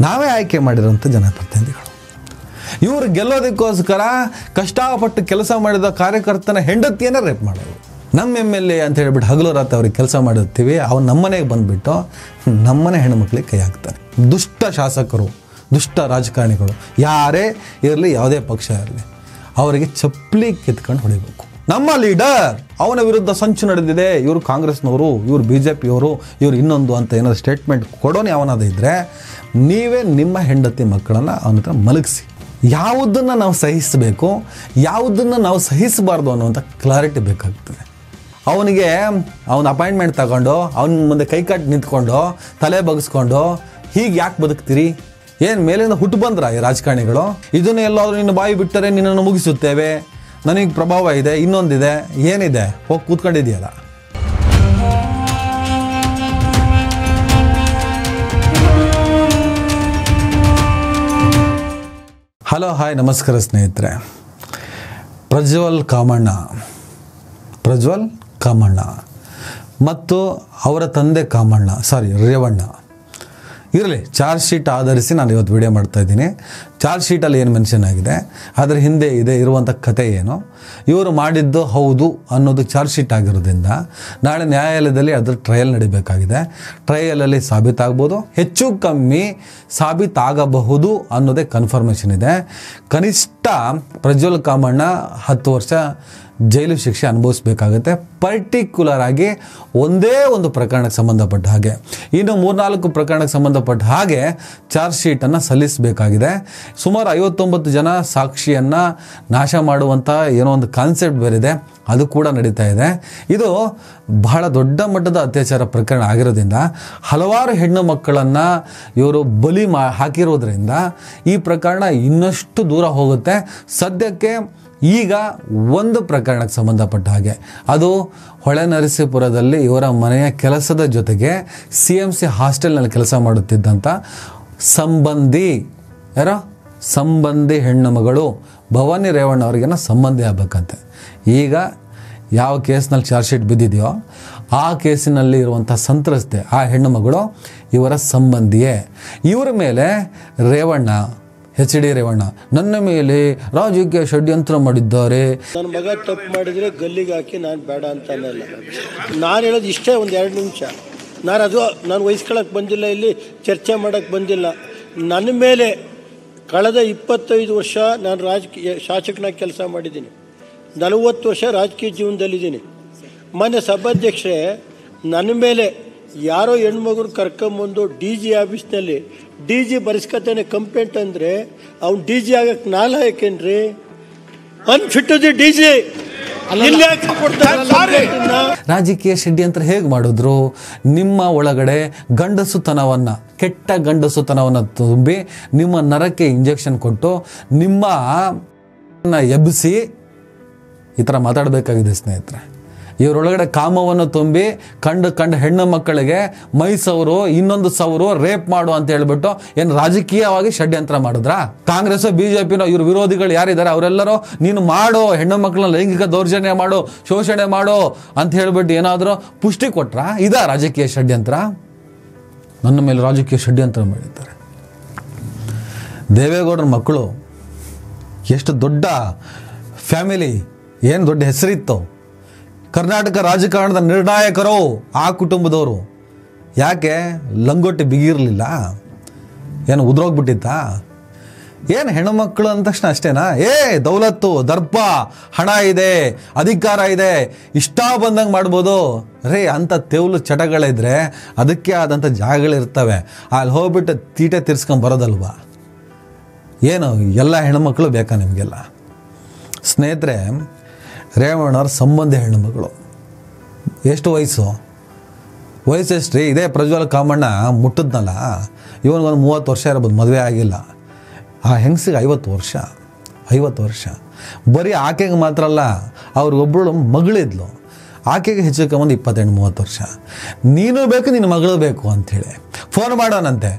ನಾವೇ ಆಯ್ಕೆ ಮಾಡಿರೋಂಥ ಜನಪ್ರತಿನಿಧಿಗಳು. ಇವರು ಗೆಲ್ಲೋದಕ್ಕೋಸ್ಕರ ಕಷ್ಟಪಟ್ಟು ಕೆಲಸ ಮಾಡಿದ ಕಾರ್ಯಕರ್ತನ ಹೆಂಡತಿಯನ್ನೇ ರೇಪ್ ಮಾಡೋದು. ನಮ್ಮ MLA ಅಂತ ಹೇಳ್ಬಿಟ್ಟು ಹಗಲು ರಾತ್ರಿ ಅವ್ರಿಗೆ ಕೆಲಸ ಮಾಡಿರ್ತೀವಿ, ಅವ್ರು ನಮ್ಮನೆಗೆ ಬಂದುಬಿಟ್ಟು ನಮ್ಮನೆ ಹೆಣ್ಮಕ್ಳಿಗೆ ಕೈ ಹಾಕ್ತಾರೆ. ದುಷ್ಟ ಶಾಸಕರು, ದುಷ್ಟ ರಾಜಕಾರಣಿಗಳು ಯಾರೇ ಇರಲಿ, ಯಾವುದೇ ಪಕ್ಷ ಇರಲಿ, ಅವರಿಗೆ ಚಪ್ಪಲಿ ಕಿತ್ಕೊಂಡು ಹೊಡಿಬೇಕು. ನಮ್ಮ ಲೀಡರ್ ಅವನ ವಿರುದ್ಧ ಸಂಚು ನಡೆದಿದೆ, ಇವರು ಕಾಂಗ್ರೆಸ್ನವರು, ಇವರು BJPಯವರು, ಇವರು ಇನ್ನೊಂದು ಅಂತ ಏನಾದ್ರು ಸ್ಟೇಟ್ಮೆಂಟ್ ಕೊಡೋನು ಯಾವನಾದ ಇದ್ದರೆ ನೀವೇ ನಿಮ್ಮ ಹೆಂಡತಿ ಮಕ್ಕಳನ್ನು ಅವನ ಹತ್ರ ಮಲಗಿಸಿ. ಯಾವುದನ್ನು ನಾವು ಸಹಿಸಬೇಕು, ಯಾವುದನ್ನು ನಾವು ಸಹಿಸಬಾರ್ದು ಅನ್ನುವಂಥ ಕ್ಲಾರಿಟಿ ಬೇಕಾಗ್ತದೆ. ಅವನಿಗೆ ಅವನ ಅಪಾಯಿಂಟ್ಮೆಂಟ್ ತಗೊಂಡು ಅವನ ಮುಂದೆ ಕೈ ಕಟ್ಟಿ ನಿಂತ್ಕೊಂಡು ತಲೆ ಬಗ್ಸ್ಕೊಂಡು ಹೀಗೆ ಯಾಕೆ ಬದುಕ್ತೀರಿ? ಏನು ಮೇಲಿಂದ ಹುಟ್ಟು ಬಂದ್ರ ಈ ರಾಜಕಾರಣಿಗಳು? ಇದನ್ನು ಎಲ್ಲಾದರೂ ನಿನ್ನ ಬಾಯಿ ಬಿಟ್ಟರೆ ನಿನ್ನನ್ನು ಮುಗಿಸುತ್ತೇವೆ, ನನಗೆ ಪ್ರಭಾವ ಇದೆ, ಇನ್ನೊಂದಿದೆ, ಏನಿದೆ, ಹೋಗಿ ಕೂತ್ಕೊಂಡಿದೆಯಲ್ಲ. ಹಲೋ, ಹಾಯ್, ನಮಸ್ಕಾರ ಸ್ನೇಹಿತರೆ. ಪ್ರಜ್ವಲ್ ಕಾಮಣ್ಣ ಮತ್ತು ಅವರ ತಂದೆ ರೇವಣ್ಣ ಇರಲಿ, ಚಾರ್ಜ್ ಶೀಟ್ ಆಧರಿಸಿ ನಾನು ಇವತ್ತು ವಿಡಿಯೋ ಮಾಡ್ತಾ ಇದ್ದೀನಿ. ಚಾರ್ಜ್ ಶೀಟಲ್ಲಿ ಏನು ಮೆನ್ಷನ್ ಆಗಿದೆ, ಅದರ ಹಿಂದೆ ಇರುವಂಥ ಕತೆ ಏನು, ಇವರು ಮಾಡಿದ್ದು ಹೌದು ಅನ್ನೋದು ಚಾರ್ಜ್ ಶೀಟ್ ಆಗಿರೋದ್ರಿಂದ ನಾಳೆ ನ್ಯಾಯಾಲಯದಲ್ಲಿ ಅದರ ಟ್ರಯಲ್ ನಡಿಬೇಕಾಗಿದೆ. ಟ್ರಯಲಲ್ಲಿ ಸಾಬೀತಾಗ್ಬೋದು, ಹೆಚ್ಚು ಕಮ್ಮಿ ಸಾಬೀತಾಗಬಹುದು ಅನ್ನೋದೇ ಕನ್ಫರ್ಮೇಷನ್ ಇದೆ. ಕನಿಷ್ಠ ಪ್ರಜ್ವಲ್ ಕಾಮಣ್ಣ 10 ವರ್ಷ ಜೈಲು ಶಿಕ್ಷೆ ಅನುಭವಿಸಬೇಕಾಗುತ್ತೆ. ಪರ್ಟಿಕ್ಯುಲರ್ ಆಗಿ ಒಂದೇ ಒಂದು ಪ್ರಕರಣಕ್ಕೆ ಸಂಬಂಧಪಟ್ಟ ಹಾಗೆ, ಇನ್ನು 3-4 ಪ್ರಕರಣಕ್ಕೆ ಸಂಬಂಧಪಟ್ಟ ಹಾಗೆ ಚಾರ್ಜ್ ಶೀಟನ್ನು ಸಲ್ಲಿಸಬೇಕಾಗಿದೆ. ಸುಮಾರು 59 ಜನ ಸಾಕ್ಷಿಯನ್ನು ನಾಶ ಮಾಡುವಂಥ ಏನೋ ಒಂದು ಕಾನ್ಸೆಪ್ಟ್ ಬೇರಿದೆ, ಅದು ಕೂಡ ನಡೀತಾ ಇದೆ. ಇದು ಬಹಳ ದೊಡ್ಡ ಮಟ್ಟದ ಅತ್ಯಾಚಾರ ಪ್ರಕರಣ ಆಗಿರೋದ್ರಿಂದ ಹಲವಾರು ಹೆಣ್ಣು ಮಕ್ಕಳನ್ನು ಇವರು ಬಲಿ ಹಾಕಿರೋದ್ರಿಂದ ಈ ಪ್ರಕರಣ ಇನ್ನಷ್ಟು ದೂರ ಹೋಗುತ್ತೆ. ಸದ್ಯಕ್ಕೆ ಈಗ ಒಂದು ಪ್ರಕರಣಕ್ಕೆ ಸಂಬಂಧಪಟ್ಟ ಹಾಗೆ, ಅದು ಹೊಳೆನರಸೀಪುರದಲ್ಲಿ ಇವರ ಮನೆಯ ಕೆಲಸದ ಜೊತೆಗೆ CMC ಹಾಸ್ಟೆಲ್ನಲ್ಲಿ ಕೆಲಸ ಮಾಡುತ್ತಿದ್ದಂಥ ಸಂಬಂಧಿ ಹೆಣ್ಣು ಮಗಳು ಭವಾನಿ ರೇವಣ್ಣ ಅವರಿಗೇನೋ ಸಂಬಂಧಿ ಆಗಬೇಕಂತೆ. ಈಗ ಯಾವ ಕೇಸ್ನಲ್ಲಿ ಚಾರ್ಜ್ ಶೀಟ್ ಬಿದ್ದಿದೆಯೋ ಆ ಕೇಸಿನಲ್ಲಿ ಇರುವಂಥ ಸಂತ್ರಸ್ತೆ ಆ ಹೆಣ್ಣು ಮಗಳು ಇವರ ಸಂಬಂಧಿಯೇ. ಇವರ ಮೇಲೆ HD ರೇವಣ್ಣ ನನ್ನ ಮೇಲೆ ರಾಜಕೀಯ ಷಡ್ಯಂತ್ರ ಮಾಡಿದ್ದಾರೆ. ನನ್ನ ಮಗ ತಪ್ಪು ಮಾಡಿದರೆ ಗಲ್ಲಿಗೆ ಹಾಕಿ ನಾನು ಬೇಡ ಅಂತ ಅನ್ನಲ್ಲ. ನಾನು ಹೇಳೋದು ಇಷ್ಟೇ, ಒಂದು 2 ನಿಮಿಷ. ನಾನು ವಹಿಸ್ಕೊಳ್ಳೋಕೆ ಬಂದಿಲ್ಲ, ಇಲ್ಲಿ ಚರ್ಚೆ ಮಾಡೋಕ್ಕೆ ಬಂದಿಲ್ಲ. ನನ್ನ ಮೇಲೆ ಕಳೆದ 25 ವರ್ಷ ನಾನು ರಾಜಕೀಯ ಶಾಸಕನಾಗಿ ಕೆಲಸ ಮಾಡಿದ್ದೀನಿ, 40 ವರ್ಷ ರಾಜಕೀಯ ಜೀವನದಲ್ಲಿದ್ದೀನಿ. ಮೊನ್ನೆ ಸಭಾಧ್ಯಕ್ಷರೇ, ನನ್ನ ಮೇಲೆ ಯಾರೋ ಹೆಣ್ಮಗುರು ಕರ್ಕೊಂಬಂದು DG ಆಫೀಸ್ನಲ್ಲಿ DG ಬರೆಸ್ಕೊತಾನೆ ಕಂಪ್ಲೇಂಟ್ ಅಂದರೆ ಅವ್ನು DG ಆಗಕ್ಕೆ ನಾಲಾಯಕೇನ್ರಿ? ಅನ್ಫಿಟ್ DG ರಾಜಕೀಯ ಷಡ್ಯಂತ್ರ ಹೇಗೆ ಮಾಡಿದ್ರು? ನಿಮ್ಮ ಒಳಗಡೆ ಕೆಟ್ಟ ಗಂಡಸುತನವನ್ನು ತುಂಬಿ ನಿಮ್ಮ ನರಕ್ಕೆ ಇಂಜೆಕ್ಷನ್ ಕೊಟ್ಟು ನಿಮ್ಮ ಎಬ್ಬಿಸಿ ಈ ಥರ ಮಾತಾಡಬೇಕಾಗಿದೆ ಸ್ನೇಹಿತರೆ. ಇವರೊಳಗಡೆ ಕಾಮವನ್ನು ತುಂಬಿ ಕಂಡು ಹೆಣ್ಣು ಮಕ್ಕಳಿಗೆ ಮೈಸವರು ಇನ್ನೊಂದು ಸವರು ರೇಪ್ ಮಾಡು ಅಂತ ಹೇಳ್ಬಿಟ್ಟು ಏನು ರಾಜಕೀಯವಾಗಿ ಷಡ್ಯಂತ್ರ ಮಾಡಿದ್ರಾ? ಕಾಂಗ್ರೆಸ್ BJPನೋ ಇವ್ರ ವಿರೋಧಿಗಳು ಯಾರಿದ್ದಾರೆ ಅವರೆಲ್ಲರೂ ನೀನು ಮಾಡು, ಹೆಣ್ಣು ಮಕ್ಕಳನ್ನ ಲೈಂಗಿಕ ದೌರ್ಜನ್ಯ ಮಾಡು, ಶೋಷಣೆ ಮಾಡು ಅಂತ ಹೇಳ್ಬಿಟ್ಟು ಏನಾದರೂ ಪುಷ್ಟಿ ಕೊಟ್ರಾ? ಇದಾ ರಾಜಕೀಯ ಷಡ್ಯಂತ್ರ? ನನ್ನ ಮೇಲೆ ರಾಜಕೀಯ ಷಡ್ಯಂತ್ರ ಮಾಡಿದ್ದಾರೆ. ದೇವೇಗೌಡರ ಮಕ್ಕಳು ಎಷ್ಟು ದೊಡ್ಡ ಫ್ಯಾಮಿಲಿ, ಏನು ದೊಡ್ಡ ಹೆಸರಿತ್ತು. ಕರ್ನಾಟಕ ರಾಜಕಾರಣದ ನಿರ್ಣಾಯಕರು ಆ ಕುಟುಂಬದವರು. ಯಾಕೆ ಲಂಗೋಟಿ ಬಿಗಿರಲಿಲ್ಲ? ಏನು ಉದ್ರೋಗ್ಬಿಟ್ಟಿತ್ತಾ? ಏನು ಹೆಣ್ಣುಮಕ್ಕಳು ಅಂದ ತಕ್ಷಣ ಅಷ್ಟೇನಾ? ದೌಲತ್ತು, ದರ್ಪ, ಹಣ ಇದೆ, ಅಧಿಕಾರ ಇದೆ, ಇಷ್ಟ ಬಂದಂಗೆ ಮಾಡ್ಬೋದು ಅಂಥ ತೆವಲು ಚಟಗಳಿದ್ರೆ ಅದಕ್ಕೆ ಆದಂಥ ಜಾಗಗಳಿರ್ತವೆ. ಅಲ್ಲಿ ಹೋಗ್ಬಿಟ್ಟು ತೀಟೆ ತಿರ್ಸ್ಕೊಂಡು ಬರೋದಲ್ವಾ? ಏನು ಎಲ್ಲ ಹೆಣ್ಣುಮಕ್ಕಳು ಬೇಕಾ ನಿಮಗೆಲ್ಲ? ಸ್ನೇಹಿತರೆ, ರೇವಣ್ಣವ್ರ ಸಂಬಂಧಿ ಹೆಣ್ಣು ಮಗಳು. ಎಷ್ಟು ವಯಸ್ಸೆಷ್ಟ್ರಿ? ಇದೇ ಪ್ರಜ್ವಲ್ ಕಾಮಣ್ಣ ಮುಟ್ಟಿದ್ನಲ್ಲ, ಇವನಿಗೊಂದು 30 ವರ್ಷ ಇರ್ಬೋದು, ಮದುವೆ ಆಗಿಲ್ಲ. ಆ ಹೆಂಗಸಿಗೆ 50 ವರ್ಷ. ಬರೀ ಆಕೆಗೆ ಮಾತ್ರ ಅಲ್ಲ, ಅವ್ರಿಗೊಬ್ಬಳು ಮಗಳಿದ್ಲು, ಆಕೆಗೆ ಹೆಚ್ಚು ಕಮ್ಮಿ 28-30 ವರ್ಷ. ನೀನು ಬೇಕು, ನಿನ್ನ ಮಗಳು ಬೇಕು ಅಂಥೇಳಿ ಫೋನ್ ಮಾಡೋನಂತೆ.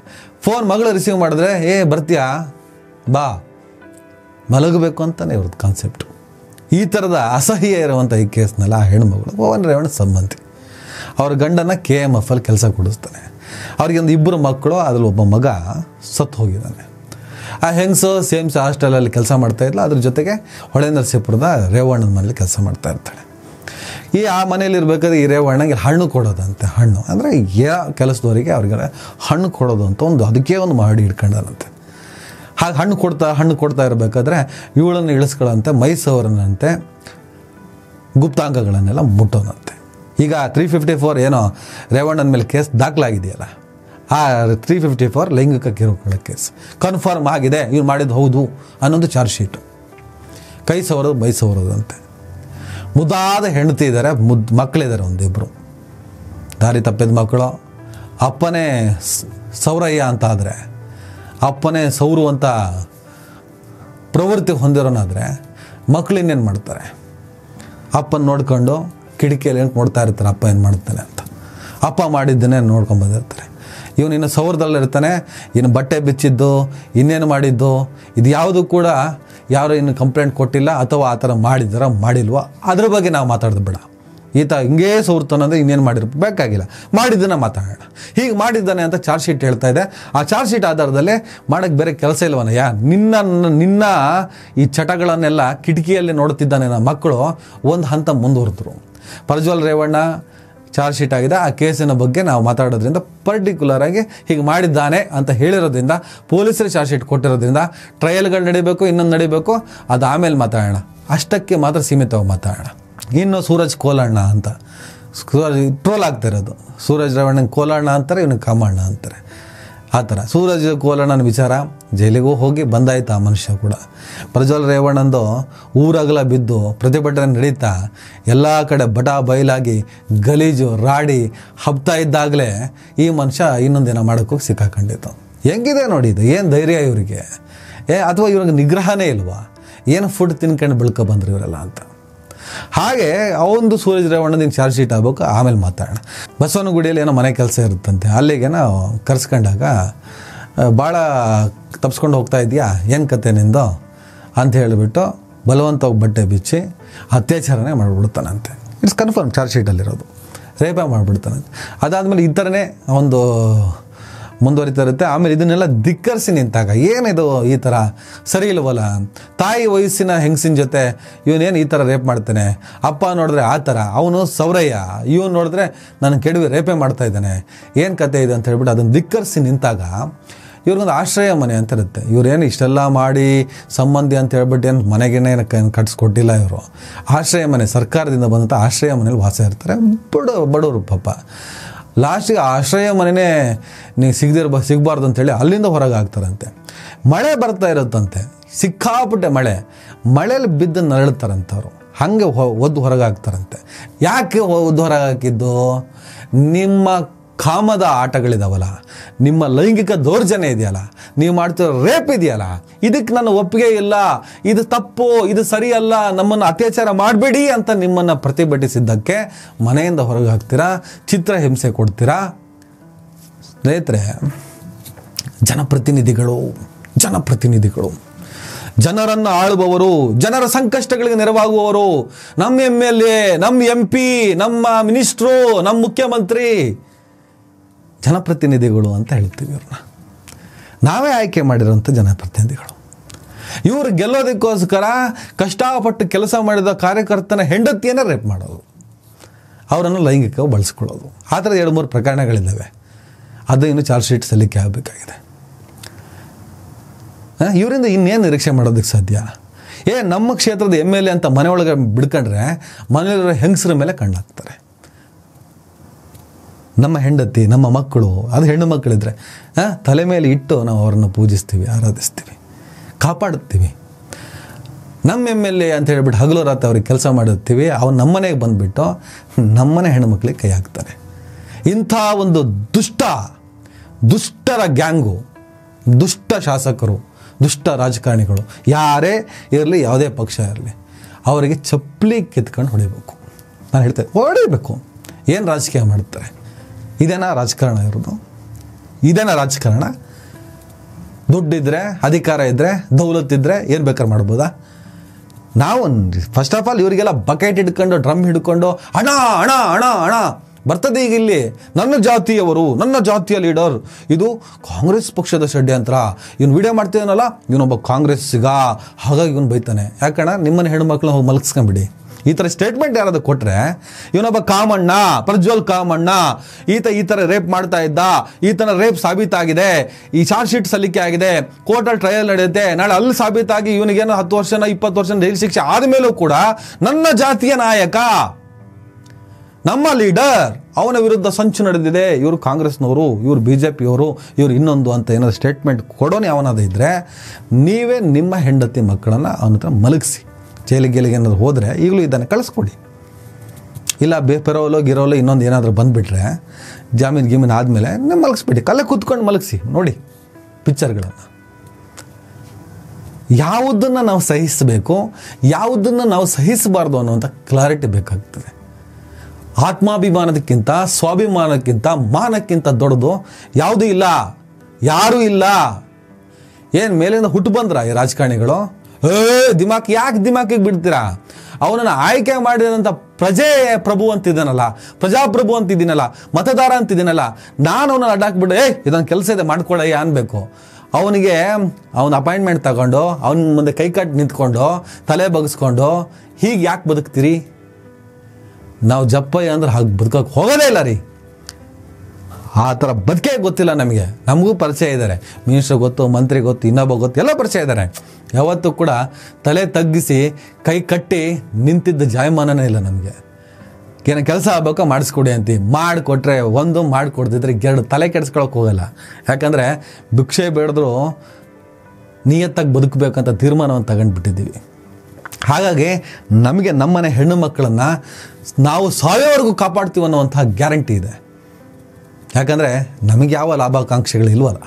ಮಗಳು ರಿಸೀವ್ ಮಾಡಿದ್ರೆ ಬರ್ತೀಯಾ ಬಾ, ಮಲಗಬೇಕು ಅಂತಲೇ ಇವ್ರದ್ದು ಕಾನ್ಸೆಪ್ಟು. ಈ ಥರದ ಅಸಹ್ಯ ಇರುವಂಥ ಈ ಕೇಸ್ನಲ್ಲಿ ಆ ಹೆಣ್ಮಗಳು ಭವಾನಿ ರೇವಣ್ಣ ಸಂಬಂಧಿ. ಅವ್ರ ಗಂಡನ KMF ಅಲ್ಲಿ ಕೆಲಸ ಕೊಡಿಸ್ತಾನೆ. ಅವ್ರಿಗೆ ಒಂದು 2 ಮಕ್ಕಳು, ಅದರಲ್ಲಿ ಒಬ್ಬ ಮಗ ಸತ್ತು ಹೋಗಿದ್ದಾನೆ. ಆ ಹೆಂಗಸು ಸೇಮ್ಸ್ ಹಾಸ್ಟೆಲಲ್ಲಿ ಕೆಲಸ ಮಾಡ್ತಾಯಿದ್ಲು, ಅದ್ರ ಜೊತೆಗೆ ಹೊಳೆ ನರಸೀಪುರದ ರೇವಣ್ಣನ ಮನೇಲಿ ಕೆಲಸ ಮಾಡ್ತಾ ಇರ್ತಾಳೆ. ಆ ಮನೇಲಿ ಇರಬೇಕಾದ್ರೆ ಈ ರೇವಣ್ಣಗೆ ಹಣ್ಣು ಕೊಡೋದಂತೆ. ಹಣ್ಣು ಅಂದರೆ ಕೆಲಸದವರಿಗೆ ಅವ್ರಿಗೆ ಹಣ್ಣು ಕೊಡೋದು ಅಂತ ಅದಕ್ಕೆ ಒಂದು ಮಾಡಿ ಇಟ್ಕೊಂಡಂತೆ. ಹಾಗೆ ಹಣ್ಣು ಕೊಡ್ತಾ ಇರಬೇಕಾದ್ರೆ ಇವಳನ್ನು ಇಳಿಸ್ಕೊಳ್ಳೋಂತೆ ಮೈಸೂರನಂತೆ ಗುಪ್ತಾಂಗಗಳನ್ನೆಲ್ಲ ಮುಟ್ಟೋನಂತೆ. ಈಗ 354 ಏನೋ ರೇವಣ್ಣನ ಮೇಲೆ ಕೇಸ್ ದಾಖಲಾಗಿದೆಯಲ್ಲ, ಆ 354 ಲೈಂಗಿಕ ಕಿರುಕುಳ ಕೇಸ್ ಕನ್ಫರ್ಮ್ ಆಗಿದೆ, ಇವ್ರು ಮಾಡಿದ್ದು ಹೌದು ಅನ್ನೋದು ಚಾರ್ಜ್ ಶೀಟು. ಕೈ ಸವರೋದು ಮೈ ಸವರೋದಂತೆ. ಮುದ್ದಾದ ಹೆಂಡತಿ ಇದ್ದಾರೆ, ಮಕ್ಕಳಿದ್ದಾರೆ 1-2 ದಾರಿ ತಪ್ಪಿದ ಮಕ್ಕಳು. ಅಪ್ಪನೇ ಸೌರಯ್ಯ ಅಂತ ಆದರೆ, ಅಪ್ಪನೇ ಸೌರುವಂಥ ಪ್ರವೃತ್ತಿ ಹೊಂದಿರೋನಾದರೆ ಮಕ್ಕಳು ಇನ್ನೇನು ಮಾಡ್ತಾರೆ? ಅಪ್ಪನ ನೋಡ್ಕೊಂಡು ಕಿಟಕಿಯಲ್ಲಿ ನೋಡ್ತಾ ಇರ್ತಾರೆ ಅಪ್ಪ ಏನು ಮಾಡ್ತಾನೆ ಅಂತ. ಅಪ್ಪ ಮಾಡಿದ್ದನ್ನೇ ನೋಡ್ಕೊಂಡು ಬಂದಿರ್ತಾರೆ. ಇವನು ಇನ್ನು ಸೌರದಲ್ಲಿರ್ತಾನೆ, ಇನ್ನು ಬಟ್ಟೆ ಬಿಚ್ಚಿದ್ದು, ಇನ್ನೇನು ಮಾಡಿದ್ದು, ಇದು ಯಾವುದು ಕೂಡ ಯಾರು ಇನ್ನು ಕಂಪ್ಲೇಂಟ್ ಕೊಟ್ಟಿಲ್ಲ ಅಥವಾ ಆ ಥರ ಮಾಡಿಲ್ವೋ ಅದ್ರ ಬಗ್ಗೆ ನಾವು ಮಾತಾಡೋದು ಬೇಡ. ಈತ ಹಿಂಗೇ ಸೌರ್ತಾನಂದರೆ ಇನ್ನೇನು ಬೇಕಾಗಿಲ್ಲ, ಮಾಡಿದ್ದನ್ನು ಮಾತಾಡೋಣ. ಹೀಗೆ ಮಾಡಿದ್ದಾನೆ ಅಂತ ಚಾರ್ಜ್ ಶೀಟ್ ಹೇಳ್ತಾ ಇದೆ. ಆ ಚಾರ್ಜ್ ಶೀಟ್ ಆಧಾರದಲ್ಲೇ ಮಾಡೋಕ್ಕೆ ಬೇರೆ ಕೆಲಸ ಇಲ್ವನಯ್ಯ, ನಿನ್ನ ಈ ಚಟಗಳನ್ನೆಲ್ಲ ಕಿಟಕಿಯಲ್ಲಿ ನೋಡುತ್ತಿದ್ದಾನೆ ನನ್ನ ಮಕ್ಕಳು ಒಂದು ಹಂತ ಮುಂದುವರೆದ್ರು. ಪ್ರಜ್ವಲ್ ರೇವಣ್ಣ ಚಾರ್ಜ್ ಶೀಟ್ ಆಗಿದೆ. ಆ ಕೇಸಿನ ಬಗ್ಗೆ ನಾವು ಮಾತಾಡೋದ್ರಿಂದ ಪರ್ಟಿಕ್ಯುಲರ್ ಆಗಿ ಹೀಗೆ ಮಾಡಿದ್ದಾನೆ ಅಂತ ಹೇಳಿರೋದ್ರಿಂದ, ಪೊಲೀಸರು ಚಾರ್ಜ್ ಶೀಟ್ ಕೊಟ್ಟಿರೋದ್ರಿಂದ ಟ್ರಯಲ್ಗಳು ನಡಿಬೇಕು, ಇನ್ನೊಂದು ನಡಿಬೇಕು, ಅದು ಆಮೇಲೆ ಮಾತಾಡೋಣ. ಅಷ್ಟಕ್ಕೆ ಮಾತ್ರ ಸೀಮಿತವಾಗಿ ಮಾತಾಡೋಣ. ಇನ್ನು ಸೂರಜ್ ಕೋಲಣ್ಣ ಅಂತ ಟ್ರೋಲ್ ಆಗ್ತಿರೋದು. ಸೂರಜ್ ರೇವಣ್ಣನ ಕೋಲಣ್ಣ ಅಂತಾರೆ, ಇವನಿಗೆ ಕಾಮಣ್ಣ ಅಂತಾರೆ. ಆ ಥರ ಸೂರಜ್ ಕೋಲಣ್ಣನ ವಿಚಾರ ಜೈಲಿಗೂ ಹೋಗಿ ಬಂದಾಯ್ತು ಆ ಮನುಷ್ಯ ಕೂಡ. ಪ್ರಜ್ವಲ್ ರೇವಣ್ಣಂದು ಊರಗಲ ಬಿದ್ದು ಪ್ರತಿಭಟನೆ ನಡೀತಾ ಎಲ್ಲ ಕಡೆ ಬಟಾ ಬಯಲಾಗಿ ಗಲೀಜು ರಾಡಿ ಹಬ್ತಾ ಇದ್ದಾಗಲೇ ಈ ಮನುಷ್ಯ ಇನ್ನೊಂದೇನೋ ಮಾಡೋಕ್ಕೋಗಿ ಸಿಕ್ಕಾಕೊಂಡಿತ್ತು. ಹೆಂಗಿದೆ ನೋಡಿ ಇದು, ಏನು ಧೈರ್ಯ ಇವರಿಗೆ? ಅಥವಾ ಇವ್ರಿಗೆ ನಿಗ್ರಹನೇ ಇಲ್ವಾ? ಏನು ಫುಡ್ ತಿನ್ಕೊಂಡು ಬೆಳ್ಕೊ ಬಂದ್ರು ಇವರೆಲ್ಲ ಅಂತ. ಹಾಗೆ ಅವೊಂದು ಸೂರಜ್ ರೇವಣ್ಣದಿಂದ ಚಾರ್ಜ್ ಶೀಟ್ ಆಗಬೇಕು, ಆಮೇಲೆ ಮಾತಾಡೋಣ. ಬಸವನಗುಡಿಯಲ್ಲಿ ಏನೋ ಮನೆ ಕೆಲಸ ಇರುತ್ತಂತೆ, ಅಲ್ಲಿಗೆ ನಾವು ಕರೆಸ್ಕೊಂಡಾಗ ಭಾಳ ತಪ್ಸ್ಕೊಂಡು ಹೋಗ್ತಾ ಇದೆಯಾ, ಏನು ಕತೆ ನಿಂದು ಅಂತ ಹೇಳಿಬಿಟ್ಟು ಬಲವಂತವಾಗಿ ಬಟ್ಟೆ ಬಿಚ್ಚಿ ಅತ್ಯಾಚಾರನೇ ಮಾಡಿಬಿಡ್ತಾನಂತೆ. ಇಟ್ಸ್ ಕನ್ಫರ್ಮ್ ಚಾರ್ಜ್ ಶೀಟಲ್ಲಿರೋದು, ರೇಪ ಮಾಡಿಬಿಡ್ತಾನಂತೆ. ಅದಾದಮೇಲೆ ಈ ಥರನೇ ಒಂದು ಮುಂದುವರಿತಾ ಇರುತ್ತೆ. ಆಮೇಲೆ ಇದನ್ನೆಲ್ಲ ಧಿಕ್ಕರಿಸಿ ನಿಂತಾಗ ಏನಿದು ಈ ಥರ ಸರಿ ಇಲ್ವಲ್ಲ, ತಾಯಿ ವಯಸ್ಸಿನ ಹೆಂಗಸಿನ ಜೊತೆ ಇವನೇನು ಈ ಥರ ರೇಪ್ ಮಾಡ್ತಾನೆ, ಅಪ್ಪ ನೋಡಿದ್ರೆ ಆ ಥರ, ಅವನು ಸೌರಯ್ಯ, ಇವನು ನೋಡಿದ್ರೆ ನನ್ನ ಕೆಡವಿ ರೇಪೇ ಮಾಡ್ತಾ ಇದ್ದಾನೆ, ಏನು ಕತೆ ಇದೆ ಅಂತ ಹೇಳ್ಬಿಟ್ಟು ಅದನ್ನು ಧಿಕ್ಕರಿಸಿ ನಿಂತಾಗ ಇವ್ರಿಗೊಂದು ಆಶ್ರಯ ಮನೆ ಅಂತ ಇರುತ್ತೆ. ಇವ್ರೇನು ಇಷ್ಟೆಲ್ಲ ಮಾಡಿ ಸಂಬಂಧಿ ಅಂತ ಹೇಳ್ಬಿಟ್ಟು ಏನು ಮನೆಗೇನೆ ಕಟ್ಸ್ಕೊಟ್ಟಿಲ್ಲ ಇವರು. ಆಶ್ರಯ ಮನೆ, ಸರ್ಕಾರದಿಂದ ಬಂದಂಥ ಆಶ್ರಯ ಮನೇಲಿ ವಾಸ ಇರ್ತಾರೆ ಬಡವರು ಪಾಪ. ಲಾಸ್ಟಿಗೆ ಆಶ್ರಯ ಮನೆಯೇ ನೀವು ಸಿಗಬಾರ್ದು ಅಂತೇಳಿ ಅಲ್ಲಿಂದ ಹೊರಗೆ ಆಗ್ತಾರಂತೆ. ಮಳೆ ಬರ್ತಾ ಇರುತ್ತಂತೆ, ಸಿಕ್ಕಾಪಟ್ಟೆ ಮಳೆಯಲ್ಲಿ ಬಿದ್ದು ನರಳುತ್ತಾರಂಥವ್ರು. ಹಾಗೆ ಒದ್ದು ಹೊರಗೆ ಹಾಕ್ತಾರಂತೆ. ಯಾಕೆ ಒದ್ದು ಹೊರಗೆ ಹಾಕಿದ್ದು? ನಿಮ್ಮ ಕಾಮದ ಆಟಗಳಿದಾವಲ್ಲ, ನಿಮ್ಮ ಲೈಂಗಿಕ ದೌರ್ಜನ್ಯ ಇದೆಯಲ್ಲ, ನೀವು ಮಾಡ್ತಿರೋ ರೇಪ್ ಇದೆಯಲ್ಲ, ಇದಕ್ಕೆ ನನ್ನ ಒಪ್ಪಿಗೆ ಇಲ್ಲ, ಇದು ತಪ್ಪು, ಇದು ಸರಿಯಲ್ಲ, ನಮ್ಮನ್ನು ಅತ್ಯಾಚಾರ ಮಾಡಬೇಡಿ ಅಂತ ನಿಮ್ಮನ್ನು ಪ್ರತಿಭಟಿಸಿದ್ದಕ್ಕೆ ಮನೆಯಿಂದ ಹೊರಗೆ ಹಾಕ್ತೀರಾ, ಚಿತ್ರಹಿಂಸೆ ಕೊಡ್ತೀರಾ. ಸ್ನೇಹಿತರೆ, ಜನಪ್ರತಿನಿಧಿಗಳು ಜನರನ್ನು ಆಳುವವರು, ಜನರ ಸಂಕಷ್ಟಗಳಿಗೆ ನೆರವಾಗುವವರು, ನಮ್ಮ MLA, ನಮ್ಮ MP, ನಮ್ಮ ಮಿನಿಸ್ಟ್ರು, ನಮ್ಮ ಮುಖ್ಯಮಂತ್ರಿ ಜನಪ್ರತಿನಿಧಿಗಳು ಅಂತ ಹೇಳ್ತೀವಿ. ಇವ್ರನ್ನ ನಾವೇ ಆಯ್ಕೆ ಮಾಡಿರೋಂಥ ಜನಪ್ರತಿನಿಧಿಗಳು. ಇವರು ಗೆಲ್ಲೋದಕ್ಕೋಸ್ಕರ ಕಷ್ಟಪಟ್ಟು ಕೆಲಸ ಮಾಡಿದ ಕಾರ್ಯಕರ್ತನ ಹೆಂಡತಿಯನ್ನೇ ರೇಪ್ ಮಾಡೋದು, ಅವರನ್ನು ಲೈಂಗಿಕವಾಗಿ ಬಳಸ್ಕೊಳ್ಳೋದು. ಆ ಥರದ 2-3 ಪ್ರಕರಣಗಳಿದ್ದಾವೆ. ಅದು ಇನ್ನು ಚಾರ್ಜ್ ಶೀಟ್ ಸಲ್ಲಿಕೆ ಆಗಬೇಕಾಗಿದೆ. ಇವರಿಂದ ಇನ್ನೇನು ನಿರೀಕ್ಷೆ ಮಾಡೋದಕ್ಕೆ ಸಾಧ್ಯ? ನಮ್ಮ ಕ್ಷೇತ್ರದ MLA ಅಂತ ಮನೆಯೊಳಗೆ ಬಿಡ್ಕೊಂಡ್ರೆ ಮನೆಯಲ್ಲಿರೋ ಹೆಂಗಸರ ಮೇಲೆ ಕಣ್ಣಾಕ್ತಾರೆ. ನಮ್ಮ ಹೆಂಡತಿ, ನಮ್ಮ ಮಕ್ಕಳು, ಅದು ಹೆಣ್ಣು ಮಕ್ಕಳಿದ್ರೆ ತಲೆ ಮೇಲೆ ಇಟ್ಟು ನಾವು ಅವ್ರನ್ನ ಪೂಜಿಸ್ತೀವಿ, ಆರಾಧಿಸ್ತೀವಿ, ಕಾಪಾಡುತ್ತೀವಿ. ನಮ್ಮ MLA ಅಂತ ಹೇಳ್ಬಿಟ್ಟು ಹಗಲು ರಾತ್ರಿ ಅವ್ರಿಗೆ ಕೆಲಸ ಮಾಡಿರ್ತೀವಿ, ಅವ್ರು ನಮ್ಮನೆಗೆ ಬಂದುಬಿಟ್ಟು ನಮ್ಮನೆ ಹೆಣ್ಣುಮಕ್ಳಿಗೆ ಕೈ ಹಾಕ್ತಾರೆ. ಇಂಥ ಒಂದು ದುಷ್ಟರ ಗ್ಯಾಂಗು, ದುಷ್ಟ ಶಾಸಕರು, ದುಷ್ಟ ರಾಜಕಾರಣಿಗಳು ಯಾರೇ ಇರಲಿ, ಯಾವುದೇ ಪಕ್ಷ ಇರಲಿ, ಅವರಿಗೆ ಚಪ್ಪಲಿ ಕಿತ್ಕೊಂಡು ಹೊಡಿಬೇಕು. ನಾನು ಹೇಳ್ತೇನೆ, ಹೊಡಿಬೇಕು. ಏನು ರಾಜಕೀಯ ಮಾಡ್ತಾರೆ? ಇದೇನಾ ರಾಜಕಾರಣ ಇರೋದು? ಇದೇನಾ ರಾಜಕಾರಣ? ದುಡ್ಡಿದ್ರೆ, ಅಧಿಕಾರ ಇದ್ದರೆ, ದೌಲತ್ತಿದ್ದರೆ ಏನು ಬೇಕಾದ್ರೆ ಮಾಡ್ಬೋದಾ? ನಾವು ಫಸ್ಟ್ ಆಫ್ ಆಲ್ ಇವರಿಗೆಲ್ಲ ಬಕೆಟ್ ಹಿಡ್ಕೊಂಡು, ಡ್ರಮ್ ಹಿಡ್ಕೊಂಡು ಹಣ ಹಣ ಹಣ ಹಣ ಬರ್ತದೆ ಈಗ ಇಲ್ಲಿ ನನ್ನ ಜಾತಿಯವರು, ನನ್ನ ಜಾತಿಯ ಲೀಡರ್. ಇದು ಕಾಂಗ್ರೆಸ್ ಪಕ್ಷದ ಷಡ್ಯಂತ್ರ. ಇವನು ವಿಡಿಯೋ ಮಾಡ್ತಿದ್ದಾನಲ್ಲ, ಇವನೊಬ್ಬ ಕಾಂಗ್ರೆಸ್ಸಿಗ, ಹಾಗಾಗಿ ಇವನು ಬೈತಾನೆ. ಯಾಕಣ್ಣ, ನಿಮ್ಮನ್ನ ಹೆಣ್ಮಕ್ಳನ್ನ ಹೋಗಿ ಮಲಗಿಸ್ಕೊಂಬಿಡಿ. ಈ ಥರ ಸ್ಟೇಟ್ಮೆಂಟ್ ಯಾರಾದ್ರು ಕೊಟ್ಟರೆ, ಇವನೊಬ್ಬ ಕಾಮಣ್ಣ, ಪ್ರಜ್ವಲ್ ಕಾಮಣ್ಣ, ಈ ಥರ ರೇಪ್ ಮಾಡ್ತಾ ಇದ್ದ, ಈತನ ರೇಪ್ ಸಾಬೀತಾಗಿದೆ, ಈ ಚಾರ್ಜ್ ಶೀಟ್ ಸಲ್ಲಿಕೆ ಆಗಿದೆ, ಕೋರ್ಟಲ್ಲಿ ಟ್ರಯಲ್ ನಡೆಯುತ್ತೆ, ನಾಳೆ ಅಲ್ಲಿ ಸಾಬೀತಾಗಿ ಇವನಿಗೇನೋ 10 ವರ್ಷ 20 ವರ್ಷ ಜೈಲು ಶಿಕ್ಷೆ ಆದಮೇಲೂ ಕೂಡ ನನ್ನ ಜಾತಿಯ ನಾಯಕ, ನಮ್ಮ ಲೀಡರ್, ಅವನ ವಿರುದ್ಧ ಸಂಚು ನಡೆದಿದೆ, ಇವರು ಕಾಂಗ್ರೆಸ್ನವರು, ಇವರು BJPಯವರು, ಇವರು ಇನ್ನೊಂದು ಅಂತ ಏನಾದ್ರು ಸ್ಟೇಟ್ಮೆಂಟ್ ಕೊಡೋನು ಯಾವನಾದ ಇದ್ದರೆ, ನೀವೇ ನಿಮ್ಮ ಹೆಂಡತಿ ಮಕ್ಕಳನ್ನು ಅವನ ಹತ್ರ ಮಲಗಿಸಿ. ಜೈಲಿಗೆ ಏನಾದ್ರು ಹೋದರೆ ಈಗಲೂ ಇದನ್ನು ಕಳಿಸ್ಕೊಡಿ. ಇಲ್ಲ ಪೆರೋಲೋ ಗಿರೋಲೋ ಇನ್ನೊಂದು ಏನಾದರೂ ಬಂದುಬಿಟ್ರೆ, ಜಾಮೀನು ಆದಮೇಲೆ ನೀವು ಮಲಗಿಸ್ಬಿಡಿ, ಕಲ್ಲೇ ಕೂತ್ಕೊಂಡು ಮಲಗಿಸಿ. ನೋಡಿ ಪಿಕ್ಚರ್ಗಳನ್ನು. ಯಾವುದನ್ನು ನಾವು ಸಹಿಸಬೇಕು, ಯಾವುದನ್ನು ನಾವು ಸಹಿಸಬಾರ್ದು ಅನ್ನುವಂಥ ಕ್ಲಾರಿಟಿ ಬೇಕಾಗ್ತದೆ. ಆತ್ಮಾಭಿಮಾನದಕ್ಕಿಂತ, ಸ್ವಾಭಿಮಾನಕ್ಕಿಂತ, ಮಾನಕ್ಕಿಂತ ದೊಡ್ಡದು ಯಾವುದೂ ಇಲ್ಲ, ಯಾರೂ ಇಲ್ಲ. ಏನು ಮೇಲಿಂದ ಹುಟ್ಟು ಬಂದ್ರ ಈ ರಾಜಕಾರಣಿಗಳು? ಯಾಕೆ ದಿಮಾಕಿಗೆ ಬಿಡ್ತೀರಾ? ಅವನನ್ನು ಆಯ್ಕೆ ಮಾಡಿದಂಥ ಪ್ರಭು ಅಂತಿದ್ದಾನಲ್ಲ, ಪ್ರಜಾಪ್ರಭು ಅಂತಿದ್ದೀನಲ್ಲ, ಮತದಾರ ಅಂತಿದ್ದೀನಲ್ಲ, ನಾನು ಅವನನ್ನು ಅಡ್ಡಾಕ್ಬಿಟ್ಟು ಇದೊಂದು ಕೆಲಸ ಇದೆ ಮಾಡ್ಕೊಳ್ಳಯ್ಯ ಅನ್ಬೇಕು. ಅವನಿಗೆ ಅವನ ಅಪಾಯಿಂಟ್ಮೆಂಟ್ ತಗೊಂಡು ಅವನ ಮುಂದೆ ಕೈ ಕಟ್ಟಿ ನಿಂತ್ಕೊಂಡು ತಲೆ ಬಗ್ಸ್ಕೊಂಡು ಹೀಗೆ ಯಾಕೆ ಬದುಕ್ತೀರಿ? ನಾವು ಜಪ್ಪಯ್ಯ ಅಂದ್ರೆ ಹಾಗೆ ಬದುಕೋಕೆ ಹೋಗೋದೇ ಇಲ್ಲ ರೀ. ಆ ಥರ ಬದುಕೇ ಗೊತ್ತಿಲ್ಲ ನಮಗೆ. ನಮಗೂ ಪರಿಚಯ ಇದ್ದಾರೆ, ಮಿನಿಸ್ಟ್ರ್ ಗೊತ್ತು, ಮಂತ್ರಿ ಗೊತ್ತು, ಇನ್ನೊಬ್ಬ ಗೊತ್ತು, ಎಲ್ಲ ಪರಿಚಯ ಇದ್ದಾರೆ. ಯಾವತ್ತೂ ಕೂಡ ತಲೆ ತಗ್ಗಿಸಿ ಕೈ ಕಟ್ಟಿ ನಿಂತಿದ್ದ ಜಾಯಮಾನನೇ ಇಲ್ಲ ನಮಗೆ. ಏನೋ ಕೆಲಸ ಆಗ್ಬೇಕೋ ಮಾಡಿಸ್ಕೊಡಿ ಅಂತೀವಿ, ಮಾಡಿಕೊಟ್ರೆ ಒಂದು, ಮಾಡಿಕೊಡ್ತಿದ್ರೆ 2 ತಲೆ ಕೆಡಿಸ್ಕೊಳಕ್ಕೆ ಹೋಗಲ್ಲ. ಯಾಕಂದರೆ ಭಿಕ್ಷೆ ಬೇಡಿದ್ರು ನಿಯತ್ತಾಗಿ ಬದುಕಬೇಕಂತ ತೀರ್ಮಾನವನ್ನು ತಗೊಂಡ್ಬಿಟ್ಟಿದ್ದೀವಿ. ಹಾಗಾಗಿ ನಮಗೆ ನಮ್ಮನೆ ಹೆಣ್ಣು ಮಕ್ಕಳನ್ನು ನಾವು ಸಾಯೋವರೆಗೂ ಕಾಪಾಡ್ತೀವಿ ಅನ್ನುವಂಥ ಗ್ಯಾರಂಟಿ ಇದೆ. ಯಾಕಂದರೆ ನಮಗೆ ಯಾವ ಲಾಭಾಕಾಂಕ್ಷೆಗಳು ಇಲ್ವಲ್ಲ,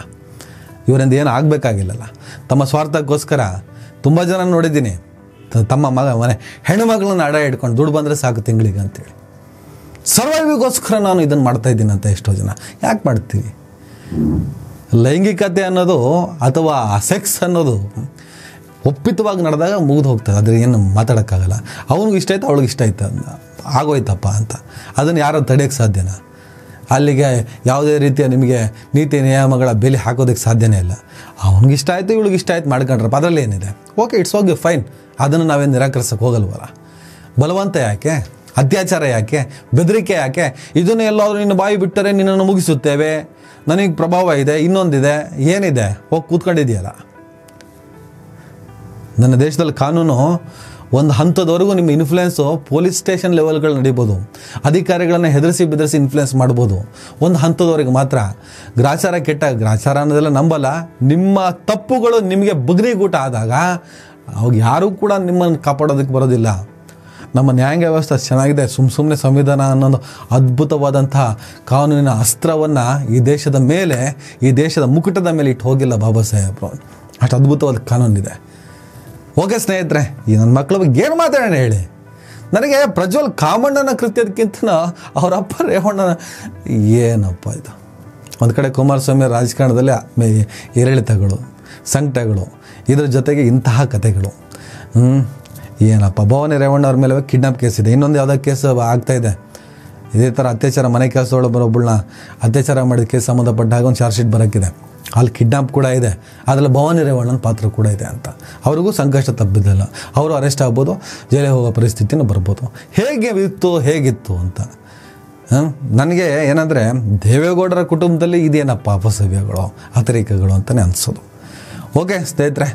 ಇವರಿಂದ ಏನು ಆಗಬೇಕಾಗಿಲ್ಲಲ್ಲ. ತಮ್ಮ ಸ್ವಾರ್ಥಕ್ಕೋಸ್ಕರ ತುಂಬ ಜನ ನೋಡಿದ್ದೀನಿ, ತಮ್ಮ ಮನೆ ಹೆಣ್ಣು ಮಗಳನ್ನ ಅಡ ಇಟ್ಕೊಂಡು ದುಡ್ಡು ಬಂದರೆ ಸಾಕು ತಿಂಗಳಿಗೆ ಅಂತೇಳಿ. ಸರ್ವೈವಿಗೋಸ್ಕರ ನಾನು ಇದನ್ನು ಮಾಡ್ತಾಯಿದ್ದೀನಿ ಅಂತ ಎಷ್ಟೋ ಜನ. ಯಾಕೆ ಮಾಡ್ತೀವಿ? ಲೈಂಗಿಕತೆ ಅನ್ನೋದು ಅಥವಾ ಸೆಕ್ಸ್ ಅನ್ನೋದು ಒಪ್ಪಿತವಾಗಿ ನಡೆದಾಗ ಮುಗಿದು ಹೋಗ್ತದೆ. ಅದ್ರ ಏನು ಮಾತಾಡೋಕ್ಕಾಗಲ್ಲ. ಅವನಿಗೆ ಇಷ್ಟ ಆಯ್ತು, ಅವಳಿಗೆ ಇಷ್ಟ ಆಯ್ತು, ಆಗೋಯ್ತಪ್ಪ ಅಂತ. ಅದನ್ನು ಯಾರು ತಡೆಯೋಕ್ಕೆ ಸಾಧ್ಯನಾ? ಅಲ್ಲಿಗೆ ಯಾವುದೇ ರೀತಿಯ ನಿಮಗೆ ನೀತಿ ನಿಯಮಗಳ ಬೆಲೆ ಹಾಕೋದಕ್ಕೆ ಸಾಧ್ಯನೇ ಇಲ್ಲ. ಅವ್ನಿಗೆ ಇಷ್ಟ ಆಯಿತು, ಇವಳಿಗೆ ಇಷ್ಟ ಆಯ್ತು, ಮಾಡ್ಕೊಂಡ್ರಪ್ಪ, ಅದರಲ್ಲಿ ಏನಿದೆ? Okay, it's okay, fine. ಅದನ್ನು ನಾವೇನು ನಿರಾಕರಿಸೋಕೆ ಹೋಗಲ್ವಲ್ಲ. ಬಲವಂತ ಯಾಕೆ? ಅತ್ಯಾಚಾರ ಯಾಕೆ? ಬೆದರಿಕೆ ಯಾಕೆ? ಇದನ್ನು ಎಲ್ಲಾದರೂ ನಿನ್ನ ಬಾಯಿ ಬಿಟ್ಟರೆ ನಿನ್ನನ್ನು ಮುಗಿಸುತ್ತೇವೆ, ನನಗೆ ಪ್ರಭಾವ ಇದೆ, ಇನ್ನೊಂದಿದೆ, ಏನಿದೆ? ಹೋಗಿ ಕೂತ್ಕೊಂಡಿದೆಯಲ್ಲ. ನನ್ನ ದೇಶದಲ್ಲಿ ಕಾನೂನು ಒಂದು ಹಂತದವರೆಗೂ ನಿಮ್ಮ ಇನ್ಫ್ಲುಯೆನ್ಸು ಪೊಲೀಸ್ ಸ್ಟೇಷನ್ ಲೆವೆಲ್ಗಳು ನಡೀಬೋದು, ಅಧಿಕಾರಿಗಳನ್ನು ಹೆದರಿಸಿ ಬೆದರಿಸಿ ಇನ್ಫ್ಲುಯೆನ್ಸ್ ಮಾಡ್ಬೋದು, ಒಂದು ಹಂತದವರೆಗೆ ಮಾತ್ರ. ಗ್ರಾಚಾರ ಗ್ರಾಚಾರ ಅನ್ನೋದೆಲ್ಲ ನಂಬಲ್ಲ. ನಿಮ್ಮ ತಪ್ಪುಗಳು ನಿಮಗೆ ಬುಗ್ನಿಗೂಟ ಆದಾಗ ಅವಾಗ ಯಾರೂ ಕೂಡ ನಿಮ್ಮನ್ನು ಕಾಪಾಡೋದಕ್ಕೆ ಬರೋದಿಲ್ಲ. ನಮ್ಮ ನ್ಯಾಯಾಂಗ ವ್ಯವಸ್ಥೆ ಚೆನ್ನಾಗಿದೆ. ಸುಮ್ಮನೆ ಸಂವಿಧಾನ ಅನ್ನೋದು ಅದ್ಭುತವಾದಂಥ ಕಾನೂನಿನ ಅಸ್ತ್ರವನ್ನು ಈ ದೇಶದ ಮೇಲೆ, ಈ ದೇಶದ ಮುಕುಟದ ಮೇಲೆ ಇಟ್ಟು ಹೋಗಿಲ್ಲ ಬಾಬಾ ಸಾಹೇಬ್ರು. ಅಷ್ಟು ಅದ್ಭುತವಾದ ಕಾನೂನಿದೆ. ಓಕೆ ಸ್ನೇಹಿತರೆ, ಈ ನನ್ನ ಮಕ್ಕಳ ಬಗ್ಗೆ ಏನು ಮಾತಾಡೋಣ ಹೇಳಿ? ನನಗೆ ಪ್ರಜ್ವಲ್ ಕಾಮಣ್ಣನ ಕೃತ್ಯದಕ್ಕಿಂತ ಅವರ ಅಪ್ಪ ರೇವಣ್ಣನ ಏನಪ್ಪ ಇದು. ಒಂದು ಕಡೆ ಕುಮಾರಸ್ವಾಮಿ ರಾಜಕಾರಣದಲ್ಲಿ ಏರಿಳಿತಗಳು, ಸಂಕಟಗಳು, ಇದರ ಜೊತೆಗೆ ಇಂತಹ ಕಥೆಗಳು. ಏನಪ್ಪ, ಭವಾನಿ ರೇವಣ್ಣ ಅವ್ರ ಮೇಲೆ ಕಿಡ್ನಾಪ್ ಕೇಸ್ ಇದೆ, ಇನ್ನೊಂದು ಯಾವುದೋ ಕೇಸ್ ಆಗ್ತಾಯಿದೆ. ಇದೇ ಥರ ಅತ್ಯಾಚಾರ, ಮನೆ ಕೆಲಸದೊಳಗೆ ಬರೋಬ್ಬಳನ್ನ ಅತ್ಯಾಚಾರ ಮಾಡಿದ ಕೇಸ್ ಸಂಬಂಧಪಟ್ಟ ಹಾಗೆ ಒಂದು ಚಾರ್ಜ್ ಶೀಟ್ ಬರೋಕ್ಕಿದೆ. ಅಲ್ಲಿ ಕಿಡ್ನಾಪ್ ಕೂಡ ಇದೆ, ಅದರಲ್ಲಿ ಭವಾನಿ ರೇವಣ್ಣನ ಪಾತ್ರ ಕೂಡ ಇದೆ ಅಂತ. ಅವ್ರಿಗೂ ಸಂಕಷ್ಟ ತಪ್ಪಿದ್ದಲ್ಲ, ಅವರು ಅರೆಸ್ಟ್ ಆಗ್ಬೋದು, ಜೈಲಿಗೆ ಹೋಗೋ ಪರಿಸ್ಥಿತಿನೂ ಬರ್ಬೋದು. ಹೇಗಿತ್ತು ಅಂತ ನನಗೆ ಏನಂದರೆ, ದೇವೇಗೌಡರ ಕುಟುಂಬದಲ್ಲಿ ಇದೇನಪ್ಪ ಅಪಸವ್ಯಗಳು, ಅತಿರೇಕಗಳು ಅಂತಲೇ ಅನಿಸೋದು. ಓಕೆ ಸ್ನೇಹಿತರೆ,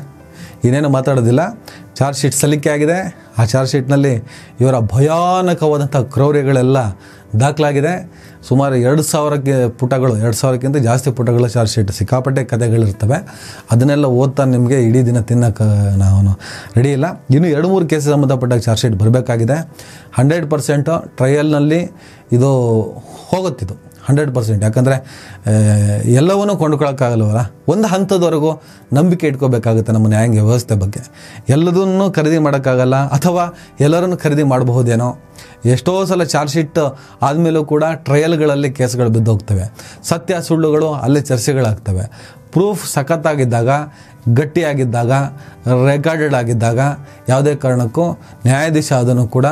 ಇನ್ನೇನು ಮಾತಾಡೋದಿಲ್ಲ. ಚಾರ್ಜ್ ಶೀಟ್ ಸಲ್ಲಿಕೆ ಆಗಿದೆ. ಆ ಚಾರ್ಜ್ ಶೀಟ್ನಲ್ಲಿ ಇವರ ಭಯಾನಕವಾದಂಥ ಕ್ರೌರ್ಯಗಳೆಲ್ಲ ದಾಖಲಾಗಿದೆ. ಸುಮಾರು 2,000 ಪುಟಗಳು, 2,000ಕ್ಕಿಂತ ಜಾಸ್ತಿ ಪುಟಗಳು ಚಾರ್ಜ್ ಶೀಟ್. ಸಿಕ್ಕಾಪಟ್ಟೆ ಕಥೆಗಳಿರ್ತವೆ. ಅದನ್ನೆಲ್ಲ ಓದ್ತಾ ನಿಮಗೆ ಇಡೀ ದಿನ ತಿನ್ನೋಕ್ಕೆ ನಾವು ರೆಡಿ ಇಲ್ಲ. ಇನ್ನೂ 2-3 ಕೇಸಿಗೆ ಸಂಬಂಧಪಟ್ಟ ಚಾರ್ಜ್ ಶೀಟ್ ಬರಬೇಕಾಗಿದೆ. 100% ಟ್ರಯಲ್ನಲ್ಲಿ ಇದು ಹೋಗುತ್ತಿದ್ದು 100%. ಯಾಕಂದರೆ ಎಲ್ಲವನ್ನೂ ಕೊಂಡ್ಕೊಳ್ಳೋಕ್ಕಾಗಲ್ವಲ್ಲ. ಒಂದು ಹಂತದವರೆಗೂ ನಂಬಿಕೆ ಇಟ್ಕೋಬೇಕಾಗುತ್ತೆ ನಮ್ಮ ನ್ಯಾಯಾಂಗ ವ್ಯವಸ್ಥೆ ಬಗ್ಗೆ. ಎಲ್ಲದನ್ನೂ ಖರೀದಿ ಮಾಡೋಕ್ಕಾಗಲ್ಲ, ಅಥವಾ ಎಲ್ಲರನ್ನು ಖರೀದಿ ಮಾಡಬಹುದೇನೋ. ಎಷ್ಟೋ ಸಲ ಚಾರ್ಜ್ ಶೀಟ್ ಆದಮೇಲೂ ಕೂಡ ಟ್ರಯಲ್ಗಳಲ್ಲಿ ಕೇಸ್ಗಳು ಬಿದ್ದೋಗ್ತವೆ. ಸತ್ಯ ಸುಳ್ಳುಗಳು ಅಲ್ಲೇ ಚರ್ಚೆಗಳಾಗ್ತವೆ. ಪ್ರೂಫ್ ಸಖತ್ತಾಗಿದ್ದಾಗ, ಗಟ್ಟಿಯಾಗಿದ್ದಾಗ, ರೆಕಾರ್ಡೆಡ್ ಆಗಿದ್ದಾಗ ಯಾವುದೇ ಕಾರಣಕ್ಕೂ ನ್ಯಾಯಾಧೀಶ ಅದನ್ನು ಕೂಡ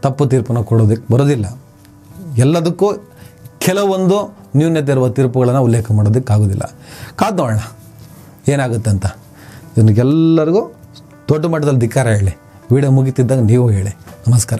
ತಪ್ಪು ತೀರ್ಪನ್ನು ಕೊಡೋದಕ್ಕೆ ಬರೋದಿಲ್ಲ. ಎಲ್ಲದಕ್ಕೂ ಕೆಲವೊಂದು ನ್ಯೂನ್ಯತೆ ಇರುವ ತೀರ್ಪುಗಳನ್ನು ಉಲ್ಲೇಖ ಮಾಡೋದಕ್ಕಾಗೋದಿಲ್ಲ. ಕಾದು ನೋಡೋಣ ಏನಾಗುತ್ತೆ ಅಂತ. ಇದನ್ನೆಲ್ಲರಿಗೂ ದೊಡ್ಡ ಮಟ್ಟದಲ್ಲಿ ಧಿಕ್ಕಾರ ಹೇಳಿ. ವಿಡಿಯೋ ಮುಗಿತಿದ್ದಾಗ ನೀವು ಹೇಳಿ. ನಮಸ್ಕಾರ.